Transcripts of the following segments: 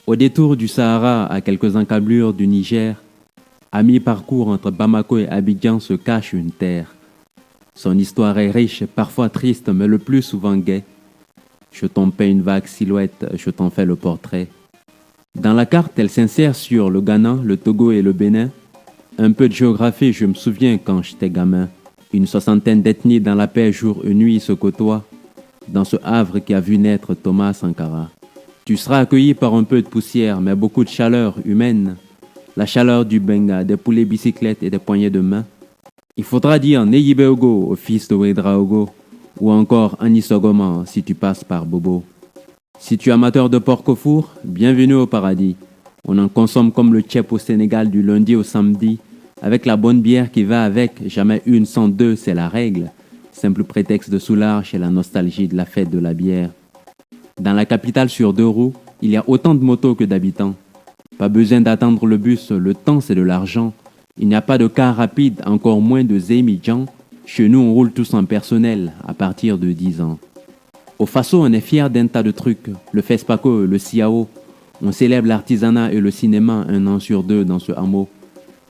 Au détour du Sahara, à quelques encablures du Niger, à mi-parcours entre Bamako et Abidjan se cache une terre. Son histoire est riche, parfois triste, mais le plus souvent gaie. Je t'en peins une vague silhouette, je t'en fais le portrait. Dans la carte, elle s'insère sur le Ghana, le Togo et le Bénin. Un peu de géographie, je me souviens quand j'étais gamin. Une soixantaine d'ethnies dans la paix jour et nuit se côtoient, dans ce havre qui a vu naître Thomas Sankara. Tu seras accueilli par un peu de poussière, mais beaucoup de chaleur humaine. La chaleur du benga, des poulets bicyclettes et des poignées de main. Il faudra dire Neyibeogo au fils de Wedraogo, ou encore Anisogoma si tu passes par Bobo. Si tu es amateur de porc au four, bienvenue au paradis. On en consomme comme le tchèp au Sénégal du lundi au samedi, avec la bonne bière qui va avec, jamais une sans deux, c'est la règle. Simple prétexte de soulage et la nostalgie de la fête de la bière. Dans la capitale sur deux roues, il y a autant de motos que d'habitants. Pas besoin d'attendre le bus, le temps c'est de l'argent. Il n'y a pas de car rapide, encore moins de Zémidjan. Chez nous, on roule tous en personnel, à partir de 10 ans. Au Faso, on est fier d'un tas de trucs. Le FESPACO, le CIAO. On célèbre l'artisanat et le cinéma 1 an sur 2 dans ce hameau.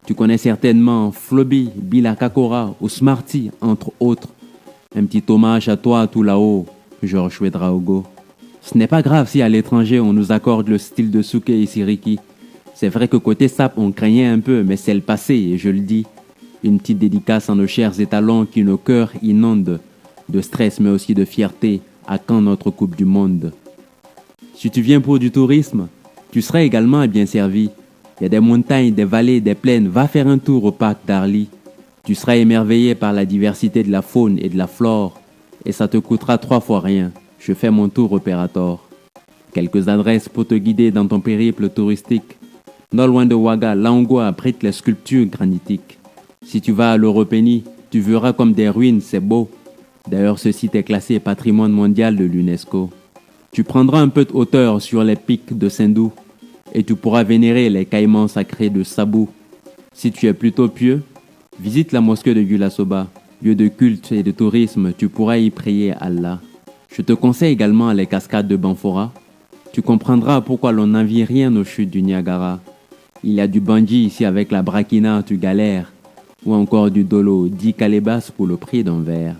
Tu connais certainement Floby, Bila Kakora ou Smarty, entre autres. Un petit hommage à toi tout là-haut, Georges Wedraogo. Ce n'est pas grave si à l'étranger on nous accorde le style de Souké et Siriki. C'est vrai que côté SAP on craignait un peu, mais c'est le passé et je le dis. Une petite dédicace à nos chers étalons qui nos cœurs inondent de stress mais aussi de fierté. À quand notre Coupe du Monde? Si tu viens pour du tourisme, tu seras également bien servi. Il y a des montagnes, des vallées, des plaines. Va faire un tour au parc d'Arly. Tu seras émerveillé par la diversité de la faune et de la flore. Et ça te coûtera 3 fois rien. Je fais mon tour opérateur. Quelques adresses pour te guider dans ton périple touristique. Non loin de Ouaga, Laongo abrite les sculptures granitiques. Si tu vas à l'Europénie, tu verras comme des ruines, c'est beau. D'ailleurs, ce site est classé patrimoine mondial de l'UNESCO. Tu prendras un peu de hauteur sur les pics de Sindou et tu pourras vénérer les caïmans sacrés de Sabou. Si tu es plutôt pieux, visite la mosquée de Gulasoba, lieu de culte et de tourisme, tu pourras y prier Allah. Je te conseille également les cascades de Banfora. Tu comprendras pourquoi l'on n'envie rien aux chutes du Niagara. Il y a du bungee ici avec la Brakina, tu galères. Ou encore du dolo, 10 calebasses pour le prix d'un verre.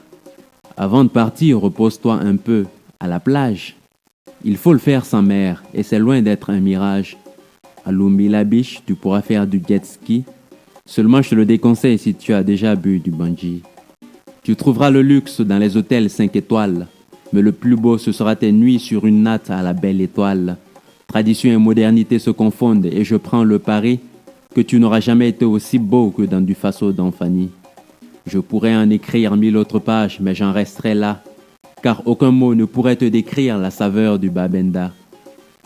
Avant de partir, repose-toi un peu, à la plage. Il faut le faire sans mer, et c'est loin d'être un mirage. À Lumbila Beach, tu pourras faire du jet ski. Seulement, je te le déconseille si tu as déjà bu du bungee. Tu trouveras le luxe dans les hôtels 5 étoiles, mais le plus beau, ce sera tes nuits sur une natte à la belle étoile. Tradition et modernité se confondent, et je prends le pari que tu n'auras jamais été aussi beau que dans du Faso d'Anfani. Je pourrais en écrire 1000 autres pages, mais j'en resterai là, car aucun mot ne pourrait te décrire la saveur du Babenda,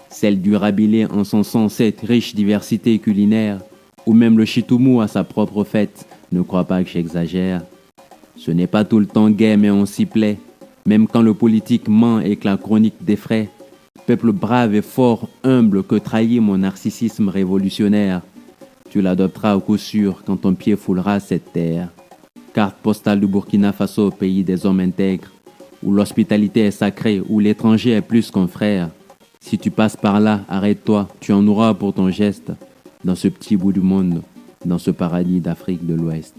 celle du rabilé en son sens, cette riche diversité culinaire, ou même le chitoumou à sa propre fête. Ne crois pas que j'exagère. Ce n'est pas tout le temps gai, mais on s'y plaît, même quand le politique ment et que la chronique défraie. Peuple brave et fort, humble, que trahit mon narcissisme révolutionnaire. Tu l'adopteras au coup sûr quand ton pied foulera cette terre. Carte postale du Burkina Faso, pays des hommes intègres, où l'hospitalité est sacrée, où l'étranger est plus qu'un frère. Si tu passes par là, arrête-toi, tu en auras pour ton geste, dans ce petit bout du monde, dans ce paradis d'Afrique de l'Ouest.